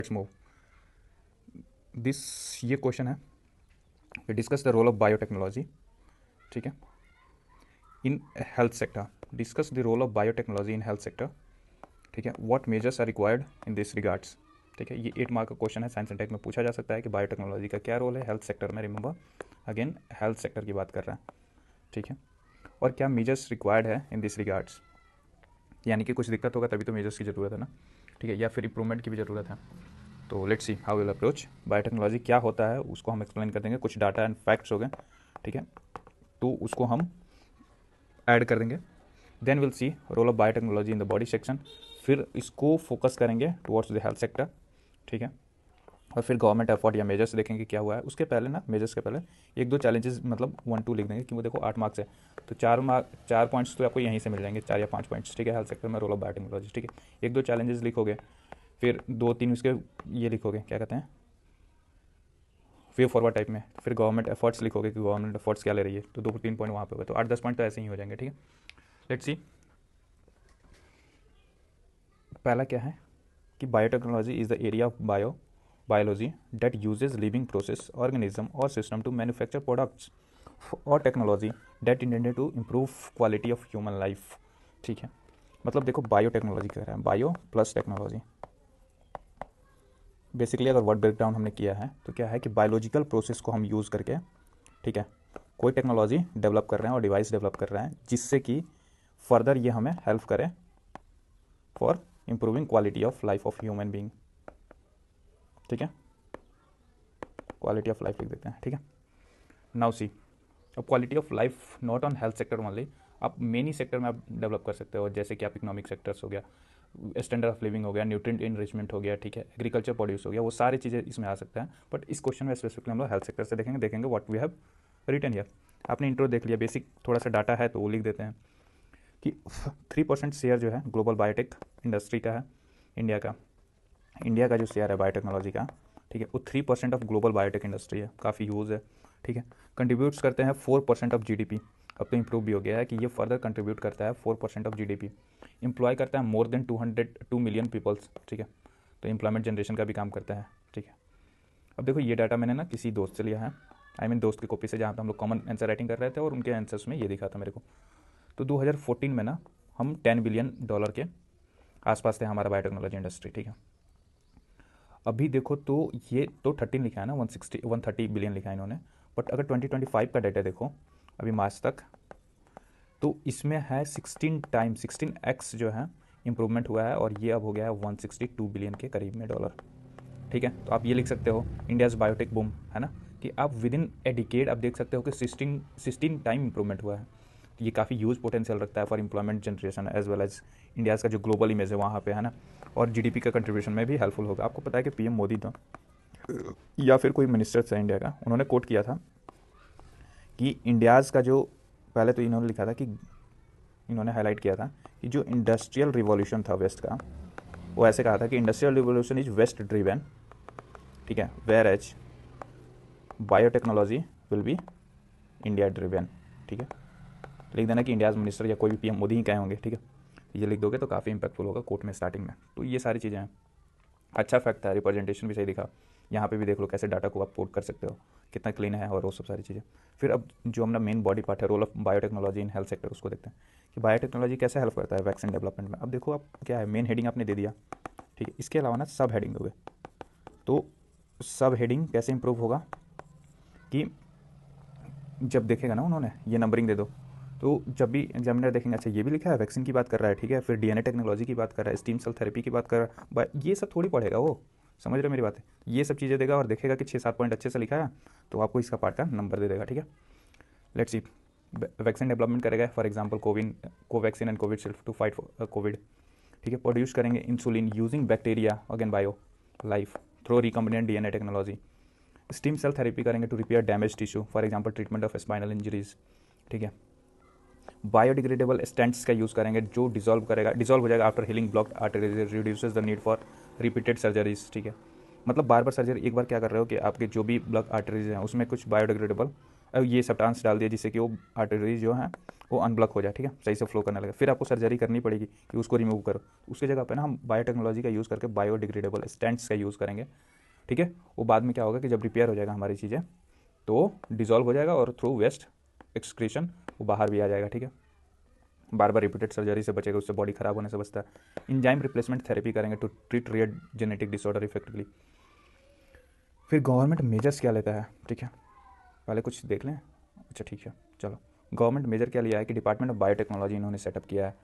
Let's move this. ये question है, discuss the role of biotechnology, ठीक है, in health sector. Discuss the role of biotechnology in health sector, ठीक है। What measures are required in this regards, ठीक है। ये 8 मार्क का क्वेश्चन है, साइंस एंड टेक में पूछा जा सकता है कि बायोटेक्नोलॉजी का क्या रोल है हेल्थ सेक्टर में। रिमेंबर अगेन हेल्थ सेक्टर की बात कर रहे हैं, ठीक है। और क्या मेजर्स रिक्वायर्ड है इन दिस रिगार्ड्स, यानी कि कुछ दिक्कत होगा तभी तो मेजर्स की ज़रूरत है ना, ठीक है, या फिर इंप्रूवमेंट की भी ज़रूरत है। तो let's see how will approach biotechnology क्या होता है, उसको हम एक्सप्लेन कर देंगे। कुछ डाटा एंड फैक्ट्स हो गए, ठीक है, तो उसको हम ऐड कर देंगे। Then will see role of biotechnology in the body section, फिर इसको फोकस करेंगे टुवर्ड्स द हेल्थ सेक्टर, ठीक है। और फिर गवर्नमेंट एफर्ट या मेजर्स देखेंगे क्या हुआ है। उसके पहले ना, मेजर्स के पहले एक दो चैलेंजेस मतलब 1-2 लिख देंगे, क्योंकि देखो 8 मार्क्स है तो 4 पॉइंट्स तो आपको यहीं से मिल जाएंगे, 4 या 5 पॉइंट्स, ठीक है, हेल्थ सेक्टर में रोल ऑफ बायोटेक्नोलॉजी, ठीक है। 1-2 चैलेंजेस लिखोगे, फिर 2-3 उसके ये लिखोगे, क्या कहते हैं, वे फॉरवर्ड टाइप में, फिर गवर्नमेंट एफर्ट्स लिखोगे कि गवर्नमेंट एफर्ट्स क्या ले रही है, तो 2-3 पॉइंट वहाँ पे होगा, तो 8-10 पॉइंट तो ऐसे ही हो जाएंगे, ठीक है। लेट्स सी पहला क्या है कि biotechnology is the area of biology that uses living process, organism or system to manufacture products or technology that intended to improve quality of human life, ठीक है। मतलब देखो बायोटेक्नोलॉजी कह रहा है, बायो प्लस टेक्नोलॉजी। बेसिकली अगर word breakdown हमने किया है तो क्या है कि बायोलॉजिकल प्रोसेस को हम यूज़ करके, ठीक है, कोई टेक्नोलॉजी डेवलप कर रहे हैं और डिवाइस डेवलप कर रहे हैं जिससे कि फर्दर ये हमें हेल्प करे for improving quality of life of human being, ठीक है, क्वालिटी ऑफ लाइफ लिख देते हैं, ठीक है। नाउ सी, अब quality of life not on health sector only, आप मेनी सेक्टर में आप डेवलप कर सकते हो, जैसे कि आप इकोनॉमिक सेक्टर्स हो गया, स्टैंडर्ड ऑफ लिविंग हो गया, न्यूट्रिएंट इनरिचमेंट हो गया, ठीक है, एग्रीकल्चर प्रोड्यूस हो गया, वो सारी चीज़ें इसमें आ सकते हैं। बट इस क्वेश्चन में स्पेसिफिकली हम लोग हेल्थ सेक्टर से देखेंगे what we have written here. आपने इंट्रो देख लिया, बेसिक थोड़ा सा डाटा है तो वो लिख देते हैं कि 3% शेयर जो है ग्लोबल बायोटेक इंडस्ट्री का है, इंडिया का जो शेयर है बायोटेक्नोलॉजी का, ठीक है, वो 3% ऑफ ग्लोबल बायोटेक इंडस्ट्री है, काफ़ी यूज़ है, ठीक है। कंट्रीब्यूट्स करते हैं 4% ऑफ जीडीपी, अब तो इम्प्रूव भी हो गया है कि ये फर्दर कंट्रीब्यूट करता है 4% ऑफ जीडीपी। एम्प्लॉय करता है मोर देन 2 मिलियन पीपल्स, ठीक है, तो एम्प्लॉयमेंट जनरेशन का भी काम करता है, ठीक है। अब देखो ये डाटा मैंने ना किसी दोस्त से लिया है, दोस्त की कॉपी से, जहाँ पे हम लोग कॉमन आंसर राइटिंग कर रहे थे और उनके आंसर्स में ये दिखा था मेरे को। तो 2014 में ना हम $10 बिलियन के आसपास थे हमारा बायोटेक्नोलॉजी इंडस्ट्री, ठीक है। अभी देखो तो ये तो 13 लिखा है ना, 130 बिलियन लिखा है इन्होंने, बट अगर 2025 का डाटा देखो अभी मार्च तक, तो इसमें है 16x जो है इम्प्रूवमेंट हुआ है, और ये अब हो गया है 162 बिलियन के करीब में डॉलर, ठीक है। तो आप ये लिख सकते हो इंडियाज़ बायोटेक बूम, है ना, कि आप विद इन ए डिकेड आप देख सकते हो कि 16 टाइम इंप्रूवमेंट हुआ है। तो ये काफ़ी ह्यूज पोटेंशियल रखता है for employment generation as well as India's का जो ग्लोबल इमेज है वहाँ पे, है ना, और जीडीपी का कंट्रीब्यूशन में भी हेल्पफुल होगा। आपको पता है कि पीएम मोदी था या फिर कोई मिनिस्टर था इंडिया का, उन्होंने कोट किया था कि इंडियाज़ का जो, पहले तो इन्होंने लिखा था कि इन्होंने हाईलाइट किया था कि जो इंडस्ट्रियल रिवॉल्यूशन था वेस्ट का, वो ऐसे कहा था कि industrial revolution is west driven, ठीक है, where as biotechnology will be India driven, ठीक है। लिख देना कि इंडियाज़ मिनिस्टर या कोई भी पीएम मोदी ही कहे होंगे, ठीक है। ये लिख दोगे तो काफ़ी इंपैक्टफुल होगा कोर्ट में स्टार्टिंग में। तो ये सारी चीज़ें हैं, अच्छा फैक्ट था, रिप्रेजेंटेशन भी सही दिखा, यहाँ पे भी देख लो कैसे डाटा को आप पोर्ट कर सकते हो, कितना क्लीन है और वो सब सारी चीज़ें। फिर अब जो हमारा मेन बॉडी पार्ट है role of biotechnology in health sector, उसको देखते हैं कि बायोटेक्नोलॉजी कैसे हेल्प करता है वैक्सीन डेवलपमेंट में। अब देखो आप क्या है, मेन हेडिंग आपने दे दिया, ठीक है, इसके अलावा ना सब हेडिंग दोगे, तो सब हेडिंग कैसे इंप्रूव होगा कि जब देखेगा ना उन्होंने ये नंबरिंग दे दो, तो जब भी एग्जामिनर देखेंगे अच्छा ये भी लिखा है वैक्सीन की बात कर रहा है, ठीक है, फिर डीएनए टेक्नोलॉजी की बात कर रहा है, स्टीम सेल थेरेपी की बात कर रहा है, ये सब थोड़ी पढ़ेगा वो, समझ रहे मेरी बात है, ये सब चीज़ें देगा और देखेगा कि 6-7 पॉइंट अच्छे से लिखा है तो आपको इसका पार्ट का नंबर दे देगा, ठीक है। लेट्स सी, वैक्सीन डेवलपमेंट करेगा for example Covaxin and Covishield to fight COVID, ठीक है। प्रोड्यूस करेंगे insulin using bacteria again bio life through recombinant DNA technology. Stem cell therapy करेंगे to repair damage tissue for example treatment of spinal injuries, ठीक है। Biodegradable stents का use करेंगे जो dissolve हो जाएगा after healing blocked arteries, reduces the need for repeated surgeries, ठीक है। मतलब बार बार सर्जरी, एक बार क्या कर रहे हो कि आपके जो भी ब्लॉक आर्टरीज हैं उसमें कुछ बायोडिग्रेडेबल ये सब्सटेंस डाल दिया जिससे कि वो आर्टरीज जो हैं वो अनब्लॉक हो जाए, ठीक है, सही से फ्लो करने लगे। फिर आपको सर्जरी करनी पड़ेगी कि उसको रिमूव करो। उसकी जगह पे ना हम बायोटेक्नोलॉजी का यूज़ करके बायोडिग्रेडेबल स्टेंट्स का यूज़ करेंगे, ठीक है। वो बाद में क्या होगा कि जब रिपेयर हो जाएगा हमारी चीज़ें तो डिजॉल्व हो जाएगा और थ्रू वेस्ट एक्सक्रीशन वो बाहर भी आ जाएगा, ठीक है। बार बार रिपीटेड सर्जरी से बचेगा, उससे बॉडी खराब होने से बचता है। इंजाइम रिप्लेसमेंट थेरेपी करेंगे to treat rare genetic disorder effectively. फिर गवर्नमेंट मेजर्स क्या लेता है, ठीक है, पहले कुछ देख लें। अच्छा ठीक है, चलो गवर्नमेंट मेजर क्या लिया है कि डिपार्टमेंट ऑफ बायोटेक्नोलॉजी इन्होंने सेटअप किया है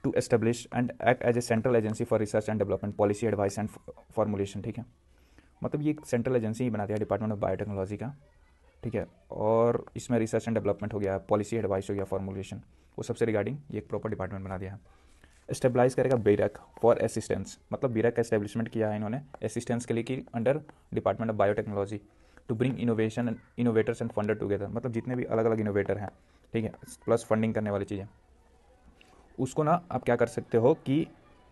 to establish and act as a central agency for research and development, policy advice and formulation, ठीक है। मतलब ये एक सेंट्रल एजेंसी ही बना दिया डिपार्टमेंट ऑफ बायोटेक्नोलॉजी का, ठीक है। और इसमें रिसर्च एंड डेवलपमेंट हो गया, पॉलिसी एडवाइस हो गया, फॉर्मुलेशन, वो सबसे रिगार्डिंग ये एक प्रॉपर डिपार्टमेंट बना दिया है। स्टेबलाइज करेगा बीरक फॉर असिस्टेंस, मतलब बीरक का एस्टेब्लिशमेंट किया है इन्होंने असिस्टेंस के लिए कि under department of biotechnology to bring innovation innovators and funder together, मतलब जितने भी अलग अलग इनोवेटर हैं, ठीक है, प्लस फंडिंग करने वाली चीज़ें, उसको ना आप क्या कर सकते हो कि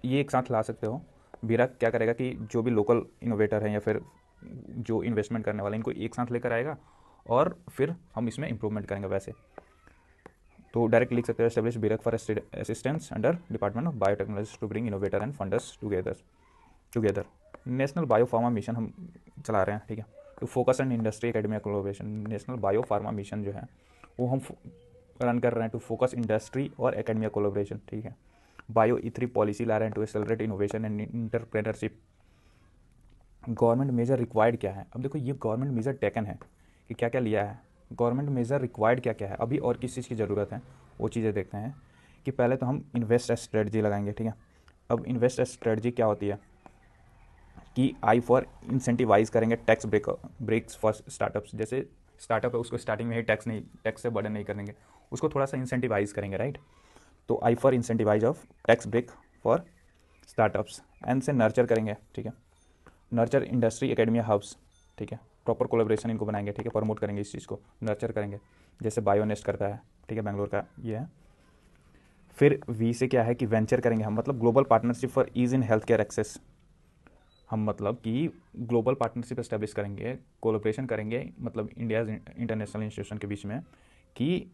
ये एक साथ ला सकते हो। बीरक क्या करेगा कि जो भी लोकल इनोवेटर हैं या फिर जो इन्वेस्टमेंट करने वाले इनको एक साथ लेकर आएगा और फिर हम इसमें इंप्रूवमेंट करेंगे। वैसे तो डायरेक्ट लिख सकते हो establish BIRAC for assistance under department of biotechnology to bring innovator and funders together. National bio pharma mission हम चला रहे हैं, ठीक है, तो focus and industry academia collaboration. National bio pharma mission जो है वो हम रन कर रहे हैं टू फोकस इंडस्ट्री और एकेडमिया कोलैबोरेशन, ठीक है। बायो ई3 पॉलिसी ला रहे हैं to accelerate innovation and entrepreneurship. Government measure required क्या है, अब देखो ये गवर्नमेंट मेजर टेकन है कि क्या क्या लिया है। गवर्नमेंट मेजर रिक्वायर्ड क्या क्या है, अभी और किस चीज़ की ज़रूरत है वो चीज़ें देखते हैं। कि पहले तो हम इन्वेस्ट स्ट्रेटजी लगाएंगे, ठीक है। अब इन्वेस्ट स्ट्रेटजी क्या होती है कि आई फॉर इंसेंटिवाइज करेंगे टैक्स ब्रेक्स फॉर स्टार्टअप्स। जैसे स्टार्टअप है उसको स्टार्टिंग में ही टैक्स से बर्डन नहीं करेंगे, उसको थोड़ा सा इंसेंटिवाइज करेंगे, राइट। तो I for incentivise of tax break for startups and से नर्चर करेंगे, ठीक है। नर्चर इंडस्ट्री एकेडमिया हब्स, ठीक है, प्रॉपर कोलैबोरेशन इनको बनाएंगे, ठीक है, प्रमोट करेंगे इस चीज़ को, नर्चर करेंगे जैसे बायोनेस्ट करता है, ठीक है, बेंगलोर का ये है। फिर वी से क्या है कि वेंचर करेंगे हम, मतलब global partnership for ease in health care access. हम मतलब कि ग्लोबल पार्टनरशिप एस्टेब्लिश करेंगे, कोलैबोरेशन करेंगे, मतलब इंडिया इंटरनेशनल इंस्टीट्यूशन के बीच में कि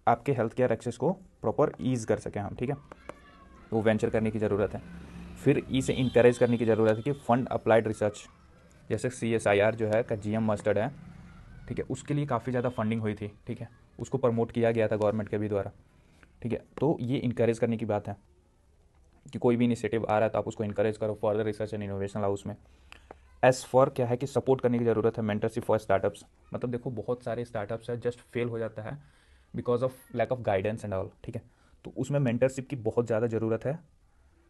आपके हेल्थ केयर एक्सेस को प्रॉपर ईज कर सकें हम, ठीक है। वो वेंचर करने की ज़रूरत है। फिर ई से इंकरेज करने की ज़रूरत है कि फंड अप्लाइड रिसर्च, जैसे CSIR जो है का GM मस्टर्ड है, ठीक है, उसके लिए काफ़ी ज़्यादा फंडिंग हुई थी, ठीक है, उसको प्रमोट किया गया था गवर्नमेंट के भी द्वारा, ठीक है। तो ये इंकरेज करने की बात है कि कोई भी इनिशिएटिव आ रहा है तो आप उसको इंकरेज करो, फर्दर रिसर्च एंड इनोवेशन लाओ उसमें। एस फॉर क्या है कि सपोर्ट करने की ज़रूरत है, मेंटरशिप फॉर स्टार्टअप्स। मतलब देखो बहुत सारे स्टार्टअप्स है जस्ट फेल हो जाता है because of lack of guidance and all, ठीक है। तो उसमें मेंटरशिप की बहुत ज़्यादा ज़रूरत है,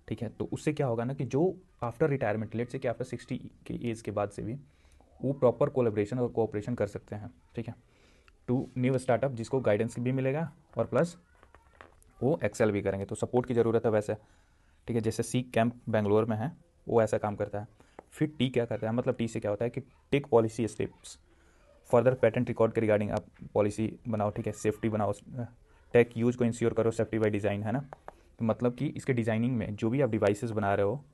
ठीक है। तो उससे क्या होगा ना कि जो आफ्टर रिटायरमेंट, लेट से कि आफ्टर 60 की एज के बाद से भी वो प्रॉपर कोलेब्रेशन और कोऑपरेशन कर सकते हैं, ठीक है, टू न्यू स्टार्टअप, जिसको गाइडेंस भी मिलेगा और प्लस वो एक्सेल भी करेंगे। तो सपोर्ट की ज़रूरत है वैसे, ठीक है, जैसे सी कैंप बेंगलोर में है वो ऐसा काम करता है। फिर टी क्या करता है, मतलब टी से क्या होता है कि tech policy steps further patent record के रिगार्डिंग आप पॉलिसी बनाओ, ठीक है, सेफ्टी बनाओ, टेक यूज को इंश्योर करो, सेफ्टी बाय डिज़ाइन, है ना। तो मतलब कि इसके डिज़ाइनिंग में जो भी आप डिवाइसेस बना रहे हो,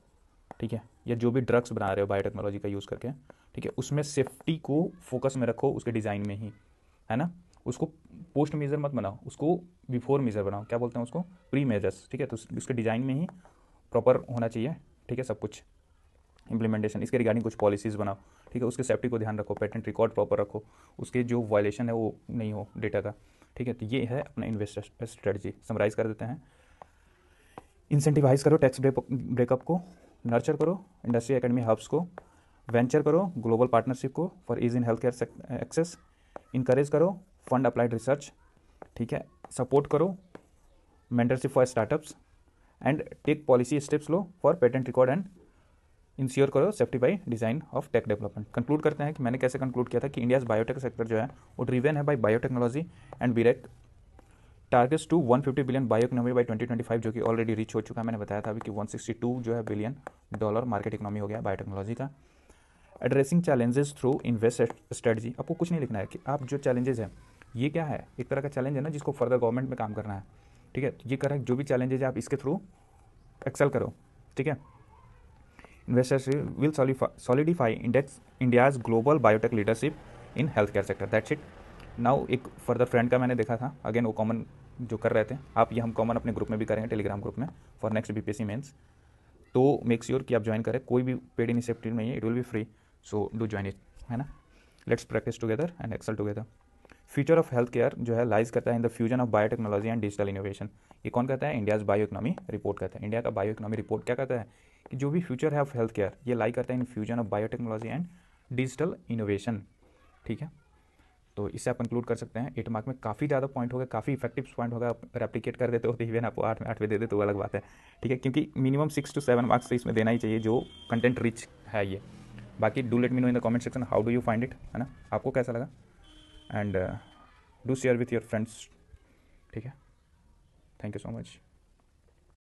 ठीक है, या जो भी ड्रग्स बना रहे हो बायोटेक्नोलॉजी का यूज़ करके, ठीक है, उसमें सेफ्टी को फोकस में रखो उसके डिज़ाइन में ही, है ना। उसको पोस्ट मेजर मत बनाओ, उसको बिफोर मेजर बनाओ, क्या बोलते हैं उसको, प्री मेजर्स, ठीक है। तो उसके डिज़ाइन में ही प्रॉपर होना चाहिए, ठीक है, सब कुछ इम्प्लीमेंटेशन इसके रिगार्डिंग कुछ पॉलिसीज़ बनाओ, ठीक है, उसके सेफ्टी को ध्यान रखो, पेटेंट रिकॉर्ड प्रॉपर रखो, उसके जो वायलेशन है वो नहीं हो डेटा का, ठीक है। तो ये है अपना इन्वेस्टर स्ट्रेटजी, समराइज़ कर देते हैं। इंसेंटिवाइज करो टैक्स ब्रेकअप को, नर्चर करो इंडस्ट्री एकेडमी हब्स को, वेंचर करो ग्लोबल पार्टनरशिप को for ease in health care access, encourage करो फंड अप्लाइड रिसर्च, ठीक है, सपोर्ट करो mentorship for startups and tech policy steps लो for patent record and ensure करो safety by design of tech development. Conclude करते हैं कि मैंने कैसे कंक्लूड किया था कि इंडियाज़ बायोटेक सेक्टर जो है वो ड्रिवेन है by biotechnology and BIRAC targets to 150 billion bio economy by 2025, जो कि ऑलरेडी रीच हो चुका है। मैंने बताया था अभी कि 162 जो है बिलियन डॉलर मार्केट इकोनॉमी हो गया बायोटेक्नोलॉजी का। Addressing challenges through invest strategy, आपको कुछ नहीं लिखना है कि आप जो चैलेंजेस हैं ये क्या है, एक तरह का चैलेंज है ना जिसको फर्दर गवर्नमेंट में काम करना है, ठीक है। तो ये करें जो भी चैलेंजेस है आप इसके थ्रू एक्सेल करो, ठीक है। Investors will solidify index India's global biotech leadership in health care sector, that's it. Now एक फर्दर फ्रेंड का मैंने देखा था, अगेन वो कॉमन जो कर रहे थे, आप ये हम कॉमन अपने ग्रुप में भी करेंगे, टेलीग्राम ग्रुप में फॉर नेक्स्ट बीपीएससी मेंस। तो मेक श्योर कि आप ज्वाइन करें, कोई भी पेड इनिशिएटिव नहीं है, it will be free, so do join it, है ना। Let's practice together and excel together. Future of health care जो है लाइज करता है in the fusion of biotechnology and digital innovation. ये कौन कहता है? इंडियाज बायो इकोनॉमी रिपोर्ट कहता है। इंडिया का बायो इकोनॉमी रिपोर्ट क्या कहता है कि जो भी फ्यूचर है ऑफ हेल्थ केयर ये लाई करता है in fusion of biotechnology and digital innovation. ठीक है, तो इससे आप कंक्लूड कर सकते हैं 8 मार्क में काफ़ी ज़्यादा पॉइंट होगा, काफ़ी इफेक्टिव पॉइंट होगा। आप रेप्लिकेट कर देते हो तो इवन आपको 8 में दे दे तो अलग बात है। ठीक है, क्योंकि मिनिमम 6 to 7 मार्क्स तो इसमें देना ही चाहिए, जो कंटेंट रिच है ये। बाकी do let me know in the comment section how do you find it, है ना, आपको कैसा लगा, and do share with your friends. ठीक है, थैंक यू सो मच।